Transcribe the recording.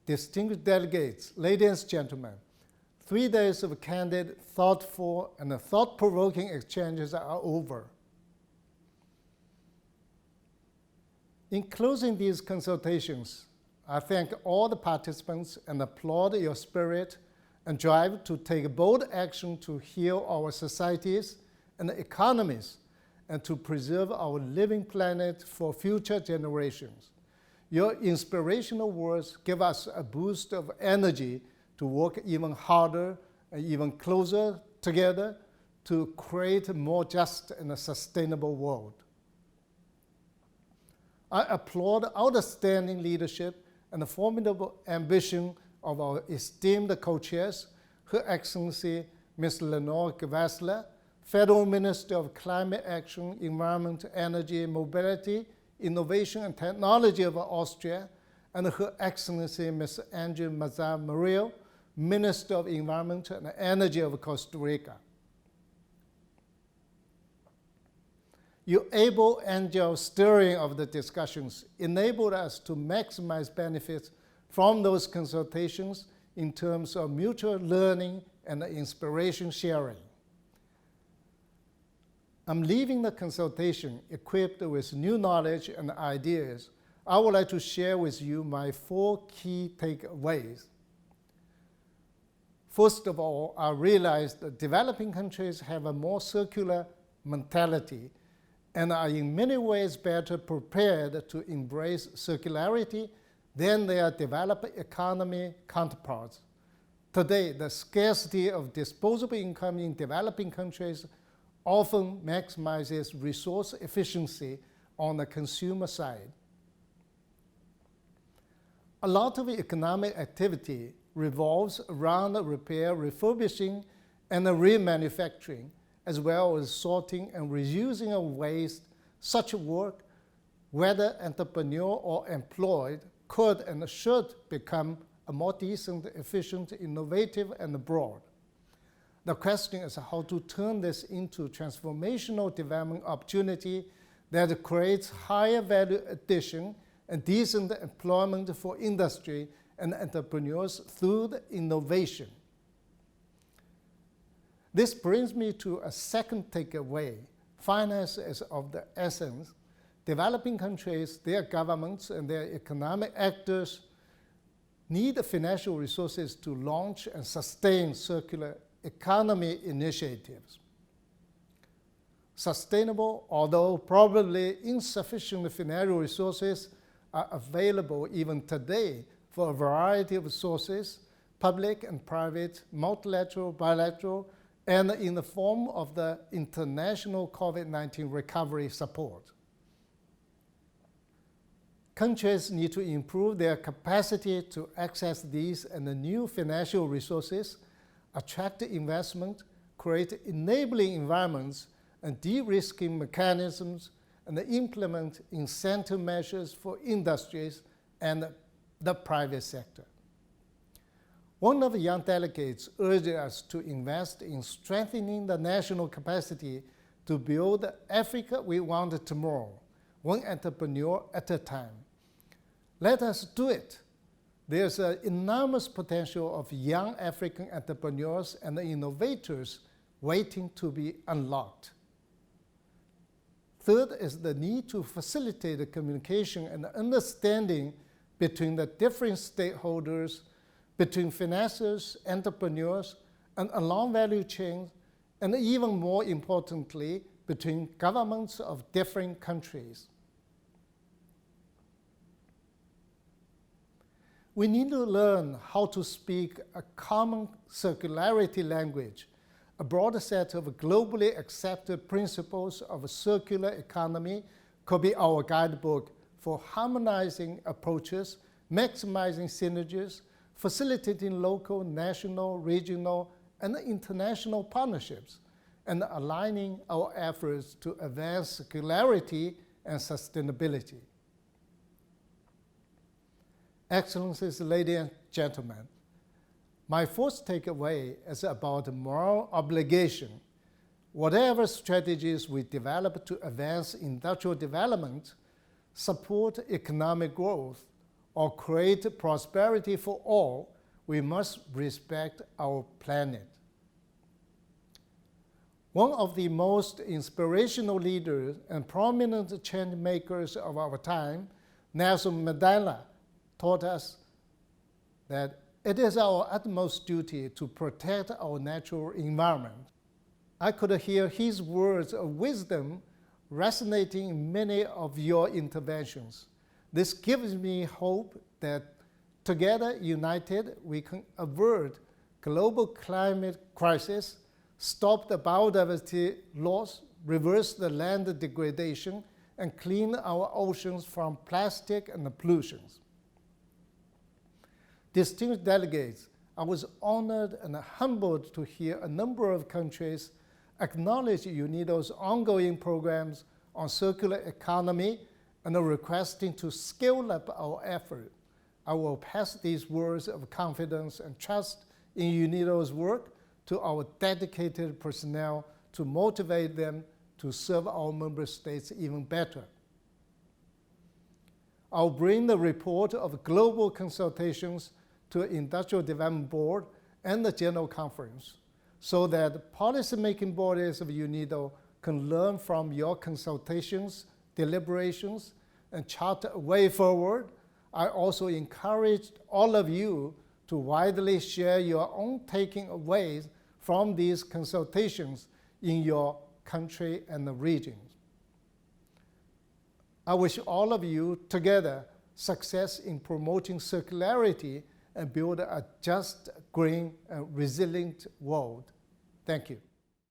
distinguished delegates, ladies and gentlemen, 3 days of candid, thoughtful, and thought-provoking exchanges are over. In closing these consultations, I thank all the participants and applaud your spirit and drive to take bold action to heal our societies and economies and to preserve our living planet for future generations. Your inspirational words give us a boost of energy to work even harder and even closer together to create a more just and a sustainable world. I applaud outstanding leadership and the formidable ambition of our esteemed co-chairs, Her Excellency Ms. Lenore Gewessler, Federal Minister of Climate Action, Environment, Energy, Mobility, Innovation and Technology of Austria, and Her Excellency Ms. Angie Mazar Murillo, Minister of Environment and Energy of Costa Rica. Your able and agile steering of the discussions enabled us to maximize benefits from those consultations in terms of mutual learning and inspiration sharing. I'm leaving the consultation equipped with new knowledge and ideas. I would like to share with you my 4 key takeaways. First of all, I realized that developing countries have a more circular mentality and are in many ways better prepared to embrace circularity than their developed economy counterparts. Today, the scarcity of disposable income in developing countries often maximizes resource efficiency on the consumer side. A lot of economic activity revolves around repair, refurbishing, and remanufacturing, as well as sorting and reusing of waste. Such work, whether entrepreneur or employed, could and should become a more decent, efficient, innovative, and broad. The question is how to turn this into transformational development opportunity that creates higher value addition and decent employment for industry and entrepreneurs through the innovation. This brings me to a second takeaway. Finance is of the essence. Developing countries, their governments, and their economic actors need financial resources to launch and sustain circular economy initiatives. Sustainable, although probably insufficient financial resources are available even today for a variety of sources, public and private, multilateral, bilateral, and in the form of the international COVID-19 recovery support. Countries need to improve their capacity to access these and the new financial resources, attract investment, create enabling environments and de-risking mechanisms, and implement incentive measures for industries and the private sector. One of the young delegates urged us to invest in strengthening the national capacity to build the Africa we want tomorrow, one entrepreneur at a time. Let us do it. There's an enormous potential of young African entrepreneurs and innovators waiting to be unlocked. Third is the need to facilitate the communication and understanding between the different stakeholders, between financiers, entrepreneurs, and along value chains, and even more importantly, between governments of different countries. We need to learn how to speak a common circularity language, a broader set of globally accepted principles of a circular economy could be our guidebook for harmonizing approaches, maximizing synergies, facilitating local, national, regional, and international partnerships, and aligning our efforts to advance circularity and sustainability. Excellencies, ladies and gentlemen, my fourth takeaway is about moral obligation. Whatever strategies we develop to advance industrial development, support economic growth, or create prosperity for all, we must respect our planet. One of the most inspirational leaders and prominent change makers of our time, Nelson Mandela, taught us that it is our utmost duty to protect our natural environment. I could hear his words of wisdom resonating in many of your interventions. This gives me hope that together, united, we can avert global climate crisis, stop the biodiversity loss, reverse the land degradation, and clean our oceans from plastic and pollution. Distinguished delegates, I was honored and humbled to hear a number of countries acknowledge UNIDO's ongoing programs on circular economy and are requesting to scale up our effort. I will pass these words of confidence and trust in UNIDO's work to our dedicated personnel to motivate them to serve our member states even better. I'll bring the report of global consultations to the Industrial Development Board and the General Conference so that policymaking bodies of UNIDO can learn from your consultations, deliberations, and chart a way forward. I also encouraged all of you to widely share your own takeaways from these consultations in your country and the regions. I wish all of you together success in promoting circularity and build a just, green, and resilient world. Thank you.